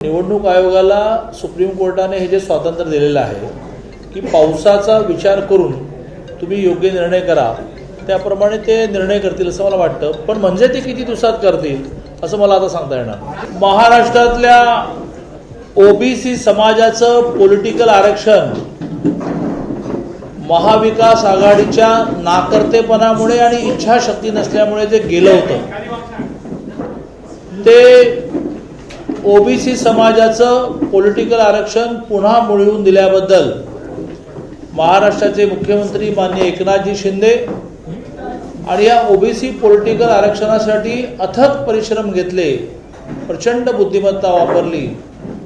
निवडणूक आयोगाला सुप्रीम कोर्टाने हे जे स्वातंत्र्य दिलेलं आहे की पावसाचा विचार करून तुम्ही योग्य निर्णय करा, त्याप्रमाणे ते निर्णय करतील असं मला वाटतं. पण म्हणजे ते किती दिवसात करतील असं मला आता सांगता येणार. महाराष्ट्रातल्या ओबीसी समाजाचं पॉलिटिकल आरक्षण महाविकास आघाडीच्या नाकर्तेपणामुळे आणि इच्छाशक्ती नसल्यामुळे जे गेलं होतं, ते ओबीसी समाजाचं पॉलिटिकल आरक्षण पुन्हा मिळवून दिल्याबद्दल महाराष्ट्राचे मुख्यमंत्री माननीय एकनाथजी शिंदे आणि या ओबीसी पॉलिटिकल आरक्षणासाठी अथक परिश्रम घेतले, प्रचंड बुद्धिमत्ता वापरली,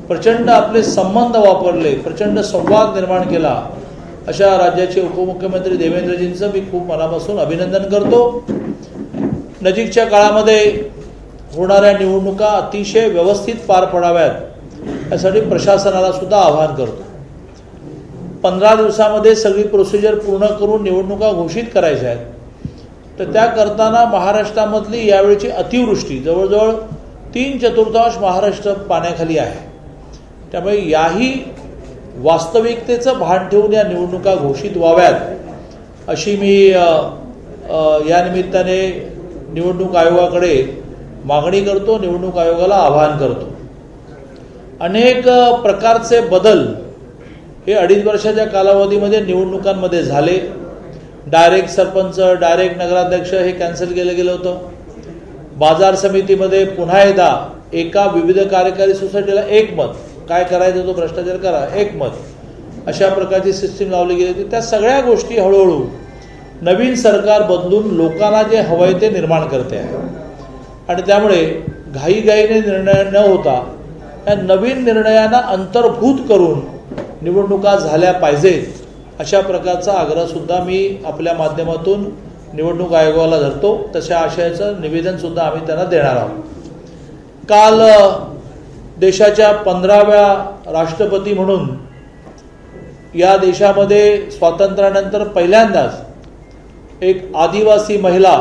प्रचंड आपले संबंध वापरले, प्रचंड संवाद निर्माण केला, अशा राज्याचे उपमुख्यमंत्री देवेंद्रजींचं मी खूप मनापासून अभिनंदन करतो. नजीकच्या काळामध्ये होणाऱ्या निवडणुका अतिशय व्यवस्थित पार पडाव्यात यासाठी प्रशासनाला सुद्धा आवाहन करतो. 15 दिवसामध्ये सगळी प्रोसिजर पूर्ण करून निवडणुका घोषित करायच्या आहेत. तर त्या करताना महाराष्ट्रामधली यावेळची अतिवृष्टी, जवळजवळ 3/4 महाराष्ट्र पाण्याखाली आहे. त्यामुळे याही वास्तविकतेचं भान ठेवून या निवडणुका घोषित व्हाव्यात अशी मी या निमित्ताने निवडणूक आयोगाकडे मागणी करतो, निवडणूक आयोगाला आवाहन करतो. अनेक प्रकारचे बदल हे 2.5 वर्षाच्या कालावधीमध्ये निवडणुकांमध्ये झाले. डायरेक्ट सरपंच, डायरेक्ट नगराध्यक्ष हे कॅन्सल केलं गेलं होतं. बाजार समितीमध्ये पुन्हा एकदा एका विविध कार्यकारी सोसायटीला एक मत, काय करायचं तो भ्रष्टाचार करा, एक मत, अशा प्रकारची सिस्टीम लावली गेली होती. त्या सगळ्या गोष्टी हळूहळू नवीन सरकार बदलून लोकांना जे हवंय ते निर्माण करते आहे. आणि त्यामुळे घाईघाईने निर्णय न होता या नवीन निर्णयांना अंतर्भूत करून निवडणुका झाल्या पाहिजेत, अशा प्रकारचा आग्रहसुद्धा मी आपल्या माध्यमातून निवडणूक आयोगाला धरतो. तशा आशयाचं निवेदनसुद्धा आम्ही त्यांना देणार आहोत. काल देशाच्या 15व्या राष्ट्रपती म्हणून या देशामध्ये स्वातंत्र्यानंतर पहिल्यांदाच एक आदिवासी महिला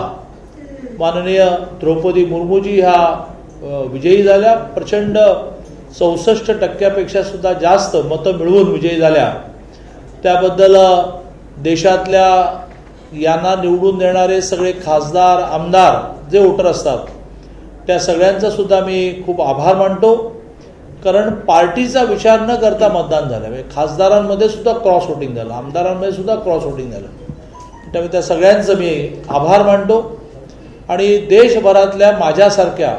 माननीय द्रौपदी मुर्मूजी ह्या विजयी झाल्या. प्रचंड 64% सुद्धा जास्त मतं मिळवून विजयी झाल्या. त्याबद्दल देशातल्या यांना निवडून देणारे सगळे खासदार, आमदार जे वोटर असतात, त्या सगळ्यांचा सुद्धा मी खूप आभार मानतो. कारण पार्टीचा विचार न करता मतदान झालं. म्हणजे खासदारांमध्ये सुद्धा क्रॉस वोटिंग झालं, आमदारांमध्ये सुद्धा क्रॉस वोटिंग झालं. त्यामुळे त्या सगळ्यांचं मी आभार मानतो. आणि देशभरातल्या माझ्यासारख्या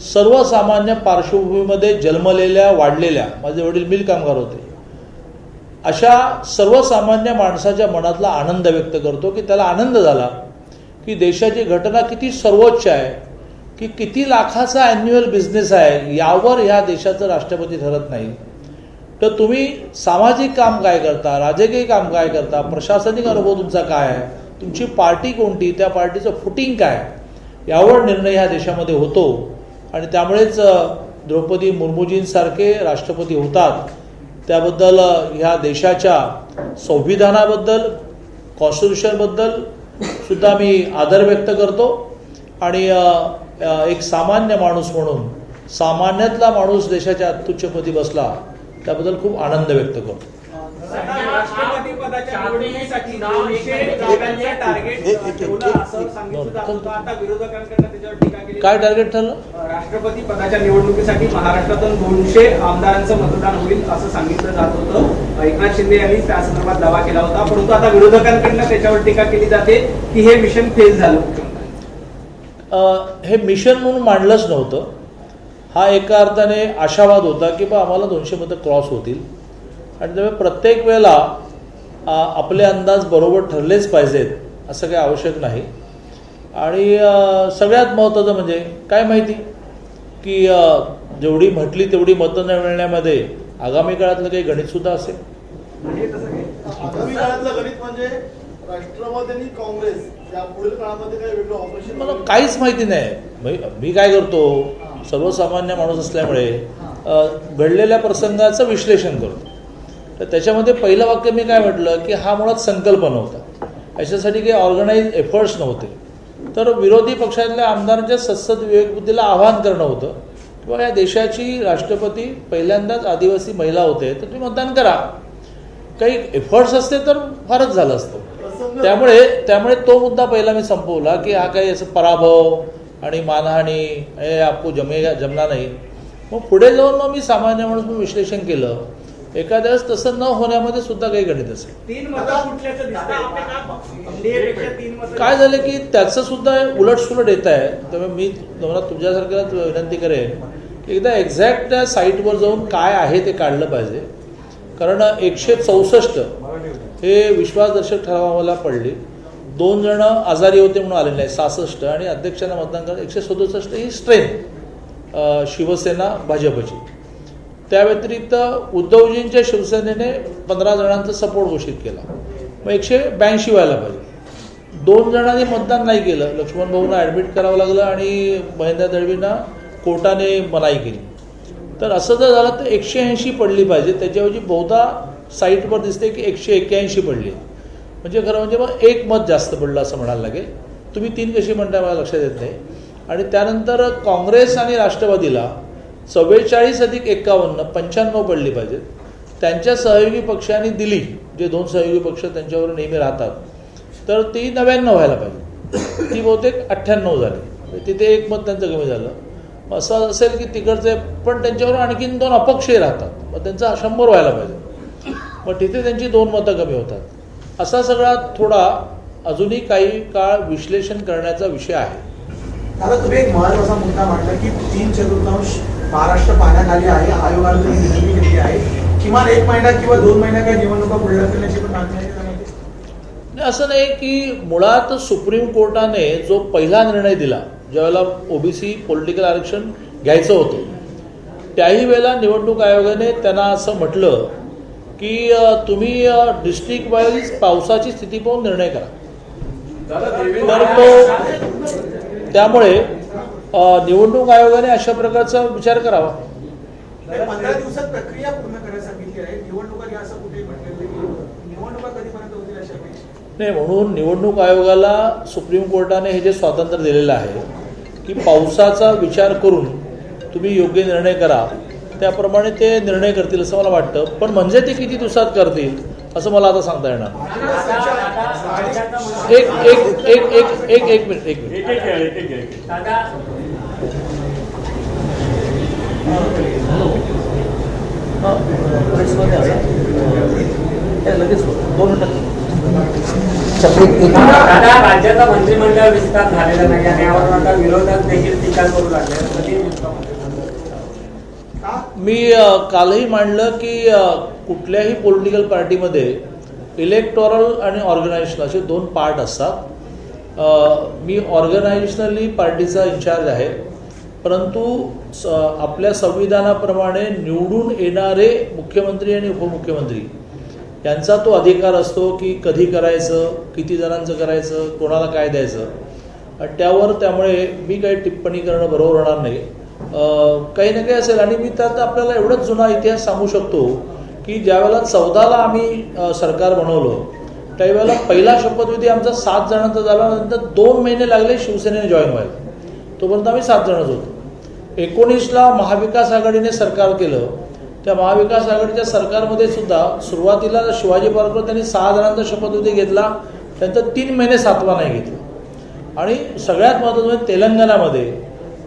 सर्वसामान्य पार्श्वभूमीमध्ये जन्मलेल्या, वाढलेल्या, माझे वडील मिल कामगार होते, अशा सर्वसामान्य माणसाच्या मनातला आनंद व्यक्त करतो की त्याला आनंद झाला की देशाची घटना किती सर्वोच्च आहे, की किती लाखाचा ॲन्युअल बिझनेस आहे, यावर ह्या देशाचं राष्ट्रपती ठरत नाही. तर तुम्ही सामाजिक काम काय करता, राजकीय काम काय करता, प्रशासनिक अनुभव तुमचा काय आहे, तुमची पार्टी कोणती, त्या पार्टीचं फुटिंग काय, यावर निर्णय ह्या देशामध्ये होतो. आणि त्यामुळेच द्रौपदी मुर्मूजींसारखे राष्ट्रपती होतात. त्याबद्दल ह्या देशाच्या संविधानाबद्दल, कॉन्स्टिट्यूशनबद्दल सुद्धा मी आदर व्यक्त करतो. आणि एक सामान्य माणूस म्हणून, सामान्यातला माणूस देशाच्या अत्युच्चपदी बसला, त्याबद्दल खूप आनंद व्यक्त करतो. काय टार्गेट ठरलं? राष्ट्रपती पदाच्या निवडणुकीसाठी महाराष्ट्रातून 200 आमदारांचं मतदान होईल असं सांगितलं जात होतं. एकनाथ शिंदे यांनी त्या संदर्भात दावा केला होता. परंतु आता विरोधकांकडनं त्याच्यावर टीका केली जाते की हे मिशन फेल झालं. हे मिशन म्हणून मांडलंच नव्हतं. हा एका अर्थाने आशावाद होता की बा आम्हाला 200 मतं क्रॉस होतील. आणि त्यामुळे प्रत्येक वेळेला आपले अंदाज बरोबर ठरलेच पाहिजेत असं काही आवश्यक नाही. आणि सगळ्यात महत्त्वाचं म्हणजे काय माहिती की जेवढी म्हटली तेवढी मतं न मिळण्यामध्ये आगामी काळातलं काही गणितसुद्धा असेल. आगामी काळातलं गणित म्हणजे राष्ट्रवादी आणि काँग्रेस या पुढील काळामध्ये काही वेगळं ऑपरेशन मला काहीच माहिती नाही. मी काय करतो, सर्वसामान्य माणूस असल्यामुळे घडलेल्या प्रसंगाचं विश्लेषण करतो. तर त्याच्यामध्ये पहिलं वाक्य मी काय म्हटलं की हा मुळात संकल्प नव्हता, याच्यासाठी काही ऑर्गनाइज एफर्ट्स नव्हते. तर विरोधी पक्षातल्या आमदारांच्या सत्सद विवेकबुद्धीला आवाहन करणं होतं किंवा या देशाची राष्ट्रपती पहिल्यांदाच आदिवासी महिला होते, तर तुम्ही मतदान करा. काही एफर्ट्स असते तर फारच झालं असतं. त्यामुळे तो मुद्दा पहिला मी संपवला की हा काही असं पराभव आणि मानहानी हे आपको जमला नाही. मग पुढे जाऊन मग मी सामान्य माणूस म्हणून विश्लेषण केलं, एखाद्या वेळेस तसं न होण्यामध्ये सुद्धा काही गणित असेल. 3 मतं फुटल्याचं दिसतंय. NDA-पेक्षा 3 मतं. काय झालं की त्याचं सुद्धा उलटसुलट येत आहे. त्यामुळे मी तुम्हाला तुमच्यासारख्याला विनंती करेन की एकदा एक्झॅक्ट त्या साईटवर जाऊन काय आहे ते काढलं पाहिजे. कारण 164 हे विश्वासदर्शक ठराव आम्हाला पडले. 2 जण आजारी होते म्हणून आलेले नाही, 66, आणि अध्यक्षांना मतदान करणं 167 ही स्ट्रेंथ शिवसेना भाजपची. त्या व्यतिरिक्त उद्धवजींच्या शिवसेनेने 15 जणांचा सपोर्ट घोषित केला. मग 182 व्हायला पाहिजे. 2 जणांनी मतदान नाही केलं. लक्ष्मण भाऊंना ॲडमिट करावं लागलं आणि महेंद्र दळवींना कोर्टाने मनाई केली. तर असं जर झालं तर 180 पडली पाहिजे. त्याच्याऐवजी बहुधा साईटवर दिसते की 181 पडली. म्हणजे खरं म्हणजे मग 1 मत जास्त पडलं असं म्हणायला लागेल. तुम्ही 3 कशी म्हणताय मला लक्षात येत नाही. आणि त्यानंतर काँग्रेस आणि राष्ट्रवादीला 44 अधिक 51 95 पडली पाहिजेत. त्यांच्या सहयोगी पक्षांनी दिली, जे 2 सहयोगी पक्ष त्यांच्यावर नेहमी राहतात, तर ती 99 व्हायला पाहिजे. ती बहुतेक 98 झाली. तिथे 1 मत त्यांचं कमी झालं. असं असेल की तिकडचे पण त्यांच्यावर आणखीन 2 अपक्षही राहतात, मग त्यांचा 100 व्हायला पाहिजे. मग तिथे त्यांची 2 मतं कमी होतात. असा सगळा थोडा अजूनही काही काळ विश्लेषण करण्याचा विषय आहे. दादा, तुम्ही एक महत्त्वाचा मुद्दा मांडला की 3/4 महाराष्ट्र पाण्याखाली आहे. आयोगाने विनंती केली आहे किमान 1 महिना किंवा 2 महिन्या काही निवडणुका पुढे करण्याची पण मागणी आहे. असं नाही की मुळात सुप्रीम कोर्टाने जो पहिला निर्णय दिला, ज्यावेळेला ओबीसी पॉलिटिकल आरक्षण घ्यायचं होतं, त्याही वेळेला निवडणूक आयोगाने त्यांना असं म्हटलं की तुम्ही डिस्ट्रिक्ट वाईज पावसाची स्थिती पाहून निर्णय करा. तर त्यामुळे निवडणूक आयोगाने अशा प्रकारचा विचार करावा. 15 दिवसात प्रक्रिया पूर्ण करायला सांगितली आहे. निवडणुका असं कुठेही म्हटलेलं नाही. निवडणुका कधीपर्यंत होतील अशा अपेक्षा नाही. म्हणून निवडणूक आयोगाला सुप्रीम कोर्टाने हे जे स्वातंत्र्य दिलेलं आहे की पावसाचा विचार करून तुम्ही योग्य निर्णय करा, त्याप्रमाणे ते निर्णय करतील असं मला वाटतं. पण म्हणजे ते किती दिवसात करतील असं मला आता सांगता येणार. एक मिनिट. लगेच 2 मिनिटं. दादा, राज्याचा मंत्रिमंडळ विस्तार झालेला नाही आणि यावर आता विरोधक देखील टीका करू लागले. मी कालही मांडलं की कुठल्याही पॉलिटिकल पार्टीमध्ये इलेक्टोरल आणि ऑर्गनायझेशन असे 2 पार्ट असतात. मी ऑर्गनायझेशनली पार्टीचा इन्चार्ज आहे, परंतु आपल्या संविधानाप्रमाणे निवडून येणारे मुख्यमंत्री आणि उपमुख्यमंत्री यांचा तो अधिकार असतो की कधी करायचं, किती जणांचं करायचं, कोणाला काय द्यायचं. त्यामुळे मी काही टिप्पणी करणं बरोबर होणार नाही. काही ना काही असेल. आणि मी त्यात आपल्याला एवढंच जुना इतिहास सांगू शकतो की ज्यावेळेला 14ला आम्ही सरकार बनवलं, त्यावेळेला पहिला शपथविधी आमचा 7 जणांचा झाला. नंतर 2 महिने लागले शिवसेनेने जॉईन व्हायला. तोपर्यंत आम्ही 7 जणच होतो. 19ला महाविकास आघाडीने सरकार केलं. त्या महाविकास आघाडीच्या सरकारमध्ये सुद्धा सुरुवातीला शिवाजी पार्कवर त्यांनी 6 जणांचा शपथविधी घेतला. त्यांचं 3 महिने 7वा नाही घेतला. आणि सगळ्यात महत्त्वाचं म्हणजे तेलंगणामध्ये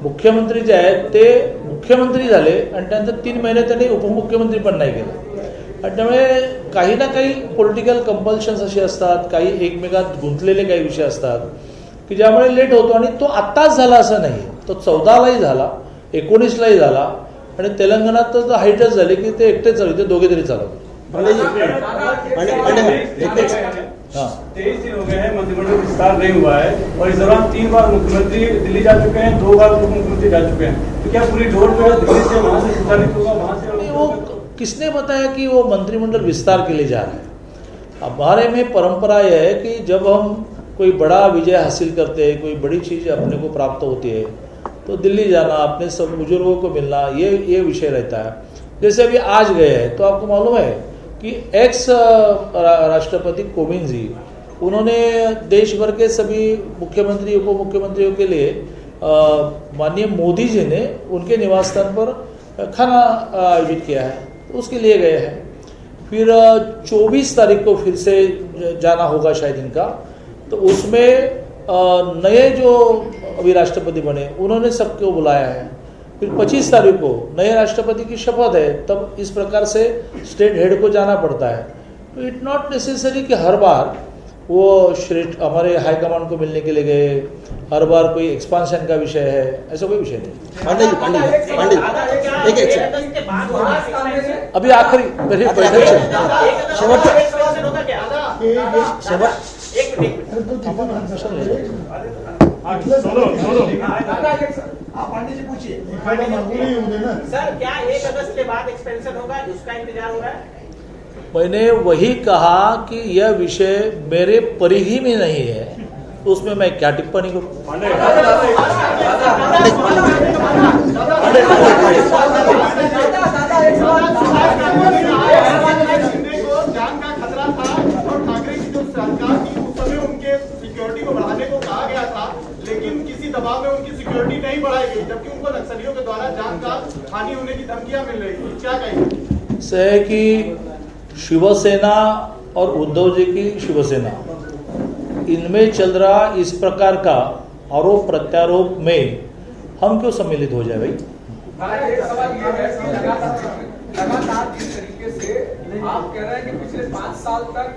मुख्यमंत्री जे आहेत ते मुख्यमंत्री झाले आणि त्यानंतर 3 महिने त्यांनी उपमुख्यमंत्री पण नाही केलं. आणि त्यामुळे काही ना काही पॉलिटिकल कंपल्शन्स असे असतात, काही एकमेकात गुंतलेले काही विषय असतात की ज्यामुळे लेट होतो. आणि तो आत्ताच झाला असं नाही, तो 14लाही झाला, 19लाही झाला. आणि तेलंगणात तर हाईटच झाली की ते एकटेच चालू, ते दोघे तरी चालवतात. 23 दिन हो गए हैं, मंत्रिमंडल विस्तार नहीं हुआ है और इस दौरान 3 बार मुख्यमंत्री दिल्ली जा चुके हैं, 2 बार उप मुख्यमंत्री जा चुके हैं. तो क्या पूरी डोर जो है दिल्ली से वहां से संचालित होगा, वहां से वो किसने बताया कि वो मंत्रिमंडल विस्तार के लिए जा रहे हैं? हमारे में परंपरा यह है कि जब हम कोई बड़ा विजय हासिल करते हैं, कोई बड़ी चीज़ अपने को प्राप्त होती है, तो दिल्ली जाना, अपने सब बुजुर्गों को मिलना, ये विषय रहता है. जैसे अभी आज गए हैं तो आपको मालूम है कि एक्स राष्ट्रपति कोविंद जी, उन्होंने देश भर के सभी मुख्यमंत्री उप मुख्यमंत्रियों के लिए माननीय मोदी जी ने उनके निवास स्थान पर खाना आयोजित किया है, तो उसके लिए गए हैं। फिर 24 तारीख को फिर से जाना होगा शायद इनका, तो उसमें नए जो अभी राष्ट्रपति बने उन्होंने सबको बुलाया है। फिर 25 तारीख को नए राष्ट्रपति की शपथ है, तब इस प्रकार से स्टेट हेड को जाना पड़ता है। तो इट नॉट नेसेसरी कि हर बार वो श्रेष्ठ हमारे हाईकमांड को मिलने के लिए गए, हर बार कोई एक्सपांशन का विषय है, ऐसा कोई विषय नहीं। अभी आखिरी मेरी बैठक आप पांडे जी पूछिए। सर, क्या 1 अगस्त के बाद एक्सपेंशन होगा, उसका इंतजार हो रहा है? मैंने वही कहा कि यह विषय मेरे परिधि में नहीं है, तो उसमें मैं क्या टिप्पणी करूं? शिंदे को जान का खतरा था और ठाकरे की जो सरकार थी उस समय उनके सिक्योरिटी को बढ़ाने को कहा गया था, लेकिन किसी दबाव में उनकी सिक्योरिटी नहीं बढ़ाई गई, जबकि उनको नक्सलियों के द्वारा जान का हानि होने की धमकियां मिल रही थी। क्या कहेंगे? से कि शिवसेना और उद्धव जी की शिवसेना, इनमें चल रहा इस प्रकार का आरोप प्रत्यारोप में हम क्यों सम्मिलित हो जाए भाई? एक सवाल ये है कि लगातार जिस तरीके से आप कह रहे हैं कि पिछले 5 साल तक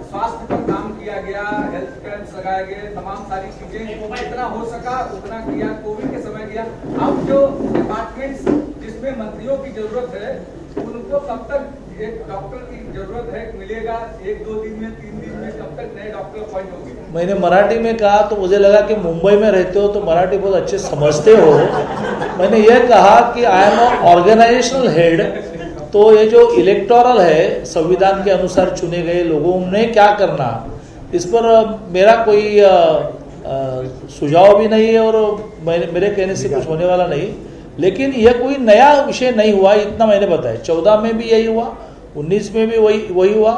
स्वास्थ्य पर काम किया गया, हेल्थ कैंप्स लगाए गए, तमाम सारी चीजें जितना हो सका उतना किया, कोविड के समय किया। अब जो डिपार्टमेंट्स जिसमें मंत्रियों की जरूरत है उनको कब तक एक डॉक्टर की जरूरत है, मिलेगा 1-2 दिन में, 3 दिन में, कब तक नए डॉक्टर अपॉइंट होंगे? मैंने मराठी में कहा तो मुझे लगा कि मुंबई में रहते हो तो मराठी बहुत अच्छे समझते हो। मैंने यह कहा कि आई एम ऑर्गेनाइजेशनल हेड, तो ये जो इलेक्टोरल है संविधान के अनुसार चुने गए लोगों ने क्या करना, इस पर मेरा कोई सुझाव भी नहीं है और मेरे कहने से कुछ होने वाला नहीं। लेकिन यह कोई नया विषय नहीं हुआ, इतना मैंने बताया। 14 में भी यही हुआ, 19 में भी वही हुआ,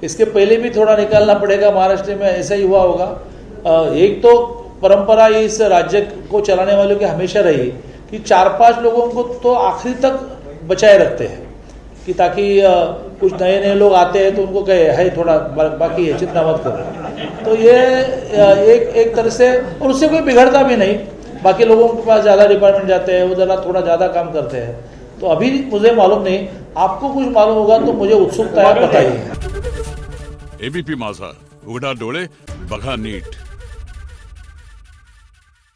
इसके पहले भी थोड़ा निकालना पड़ेगा, महाराष्ट्र में ऐसा ही हुआ होगा। एक तो परंपरा इस राज्य को चलाने वालों की हमेशा रही कि 4-5 लोगों को तो आखिरी तक बचाए रखते हैं कि ताकि कुछ नए नए लोग आते हैं तो उनको कहे है थोड़ा बाकी है, चिंता मत करो। तो ये एक तरह से, और उससे कोई बिगड़ता भी नहीं। बाकी लोगों के पास ज़्यादा डिपार्टमेंट जाते हैं, वो ज़रा थोड़ा ज़्यादा काम करते हैं। तो अभी मुझे मालूम नहीं, आपको कुछ मालूम होगा तो मुझे उत्सुकता है, बताइए। एबीपी माझा, उघडा डोळे बघा नीट।